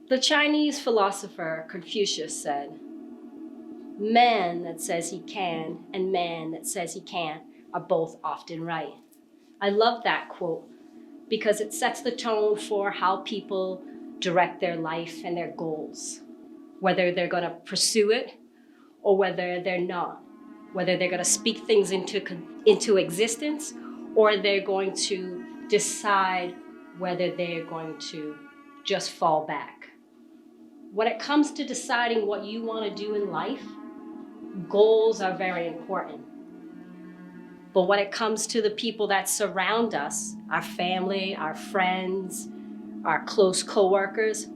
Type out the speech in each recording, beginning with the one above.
The Chinese philosopher Confucius said, "Man that says he can and man that says he can't are both often right." I love that quote because it sets the tone for how people direct their life and their goals, whether they're going to pursue it or whether they're not, whether they're going to speak things into existence or they're going to decide whether they're going to just fall back. When it comes to deciding what you want to do in life, goals are very important. But when it comes to the people that surround us, our family, our friends, our close coworkers,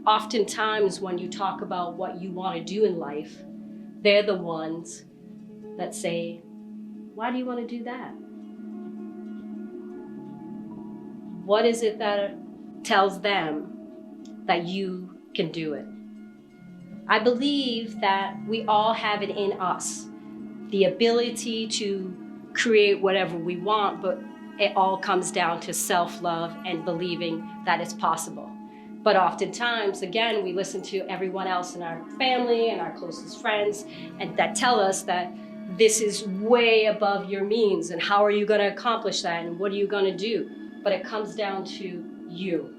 oftentimes when you talk about what you want to do in life, they're the ones that say, "Why do you want to do that?" What is it that tells them that you can do it? I believe that we all have it in us, the ability to create whatever we want, but it all comes down to self-love and believing that it's possible. But oftentimes, again, we listen to everyone else in our family and our closest friends, and that tell us that this is way above your means, and how are you going to accomplish that, and what are you going to do? But it comes down to you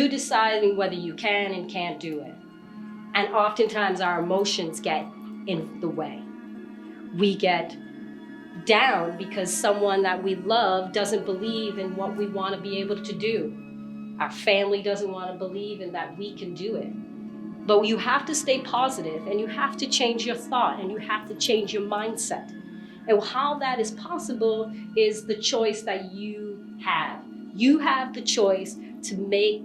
deciding whether you can and can't do it. And oftentimes our emotions get in the way. We get down because someone that we love doesn't believe in what we want to be able to do. Our family doesn't want to believe in that we can do it. But you have to stay positive, and you have to change your thought, and you have to change your mindset. And how that is possible is the choice that you have. You have the choice to make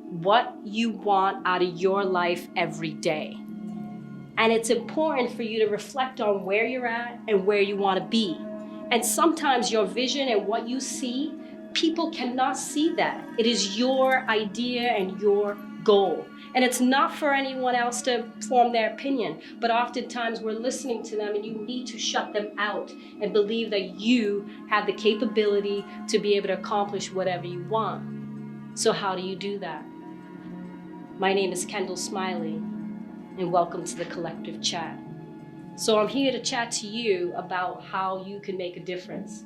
what you want out of your life every day. And it's important for you to reflect on where you're at and where you want to be. And sometimes your vision and what you see, people cannot see that. It is your idea and your goal. And it's not for anyone else to form their opinion, but oftentimes we're listening to them, and you need to shut them out and believe that you have the capability to be able to accomplish whatever you want. So how do you do that? My name is Kendall Smiley, and welcome to the Collective Chat. So I'm here to chat to you about how you can make a difference,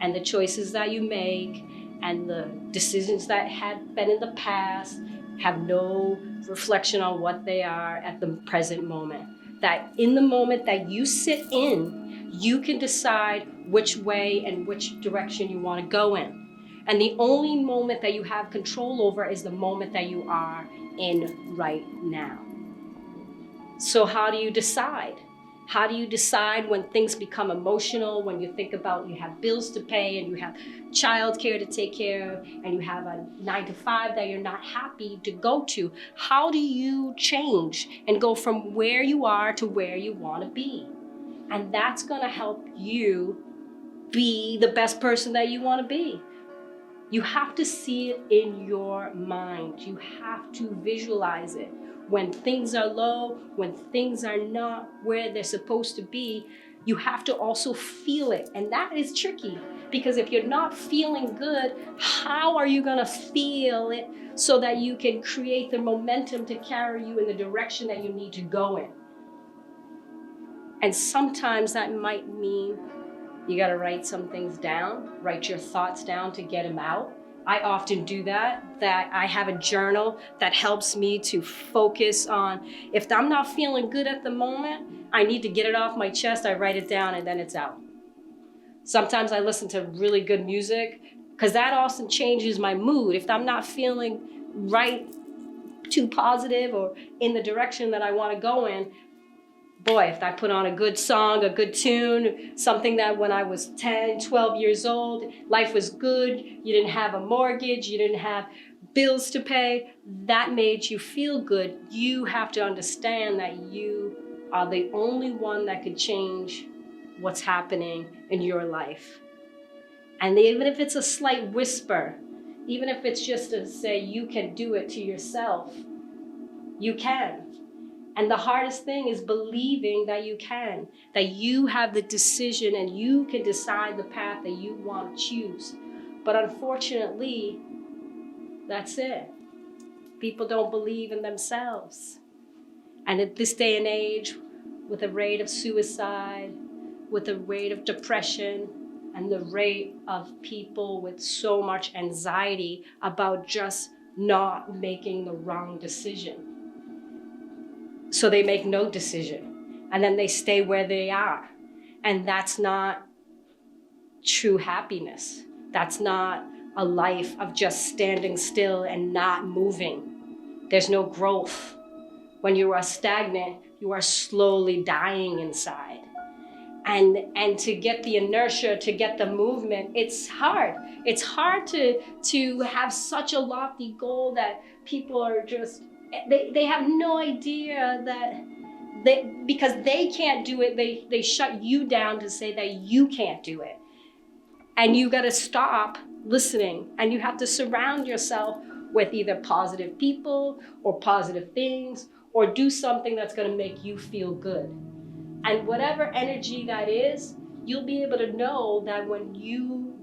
and the choices that you make and the decisions that had been in the past have no reflection on what they are at the present moment. That in the moment that you sit in, you can decide which way and which direction you want to go in. And the only moment that you have control over is the moment that you are in right now. So how do you decide? How do you decide when things become emotional, when you think about you have bills to pay and you have childcare to take care of and you have a 9-to-5 that you're not happy to go to? How do you change and go from where you are to where you want to be? And that's going to help you be the best person that you want to be. You have to see it in your mind. You have to visualize it. When things are low, when things are not where they're supposed to be, you have to also feel it. And that is tricky, because if you're not feeling good, how are you gonna feel it so that you can create the momentum to carry you in the direction that you need to go in? And sometimes that might mean you gotta write some things down, write your thoughts down to get them out. I often do that I have a journal that helps me to focus on, if I'm not feeling good at the moment, I need to get it off my chest, I write it down and then it's out. Sometimes I listen to really good music, because that also changes my mood. If I'm not feeling right, too positive or in the direction that I wanna go in, boy, if I put on a good song, a good tune, something that when I was 10, 12 years old, life was good, you didn't have a mortgage, you didn't have bills to pay, that made you feel good. You have to understand that you are the only one that could change what's happening in your life. And even if it's a slight whisper, even if it's just to say you can do it to yourself, you can. And the hardest thing is believing that you can, that you have the decision and you can decide the path that you want to choose. But unfortunately, that's it. People don't believe in themselves. And at this day and age, with a rate of suicide, with a rate of depression, and the rate of people with so much anxiety about just not making the wrong decision. So they make no decision, and then they stay where they are. And that's not true happiness. That's not a life of just standing still and not moving. There's no growth. When you are stagnant, you are slowly dying inside. And to get the inertia, to get the movement, it's hard. It's hard to have such a lofty goal that people are just, they have no idea that because they can't do it, they shut you down to say that you can't do it. And you got to stop listening, and you have to surround yourself with either positive people or positive things, or do something that's going to make you feel good. And whatever energy that is, you'll be able to know that when you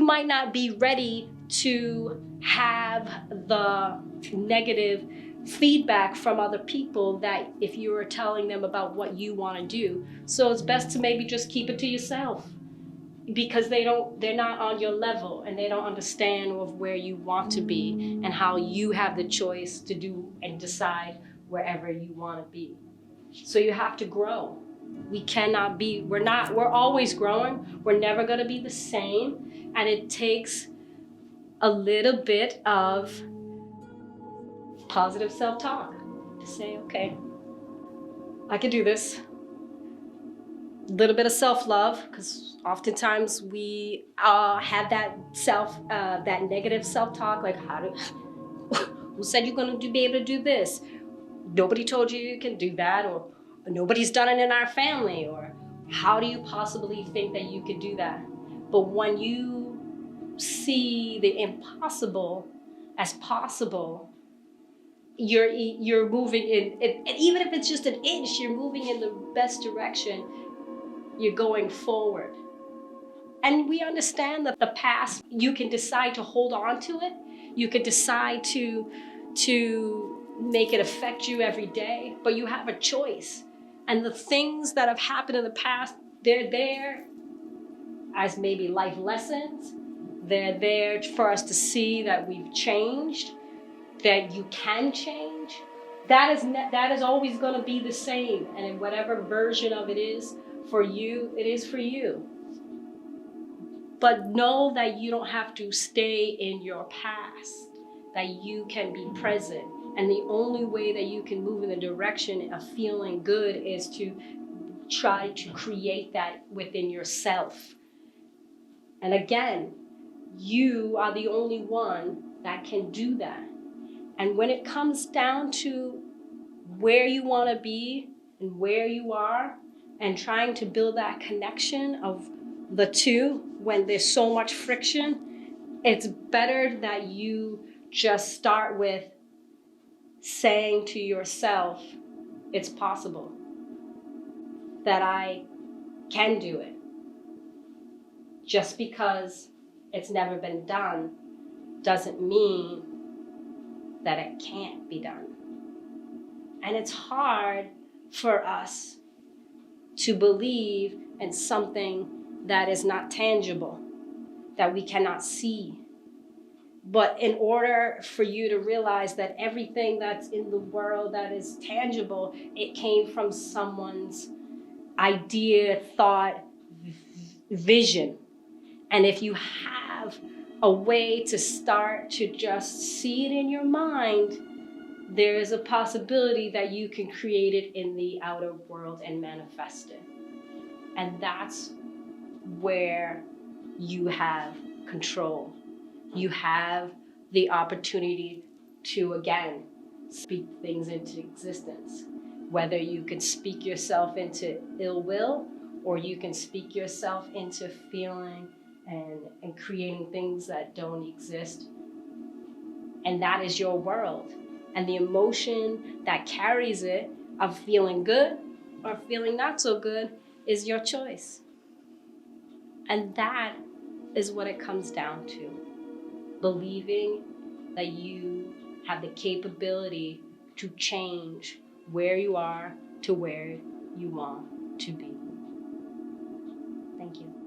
might not be ready to have the negative feedback from other people, that if you are telling them about what you want to do. So it's best to maybe just keep it to yourself, because they're not on your level, and they don't understand of where you want to be and how you have the choice to do and decide wherever you want to be. So you have to grow. We're always growing. We're never going to be the same. And it takes a little bit of positive self-talk to say, okay, I can do this. A little bit of self-love, because oftentimes we have that negative self-talk, like who said you're going to be able to do this? Nobody told you you can do that, or nobody's done it in our family, or how do you possibly think that you could do that? But when you see the impossible as possible, you're moving in, and even if it's just an inch, you're moving in the best direction. You're going forward. And we understand that the past, you can decide to hold on to it. You could decide to make it affect you every day, but you have a choice. And the things that have happened in the past, they're there as maybe life lessons. They're there for us to see that we've changed, that you can change. That is always going to be the same. And in whatever version of it is for you, it is for you. But know that you don't have to stay in your past, that you can be present. And the only way that you can move in the direction of feeling good is to try to create that within yourself. And again, you are the only one that can do that. And when it comes down to where you want to be and where you are, and trying to build that connection of the two when there's so much friction, it's better that you just start with saying to yourself, it's possible, that I can do it. Just because it's never been done doesn't mean that it can't be done. And it's hard for us to believe in something that is not tangible, that we cannot see. But in order for you to realize that everything that's in the world that is tangible, it came from someone's idea, thought, vision. And if you have a way to start to just see it in your mind, there is a possibility that you can create it in the outer world and manifest it. And that's where you have control. You have the opportunity to, again, speak things into existence. Whether you can speak yourself into ill will, or you can speak yourself into feeling and creating things that don't exist. And that is your world. And the emotion that carries it of feeling good or feeling not so good is your choice. And that is what it comes down to. Believing that you have the capability to change where you are to where you want to be. Thank you.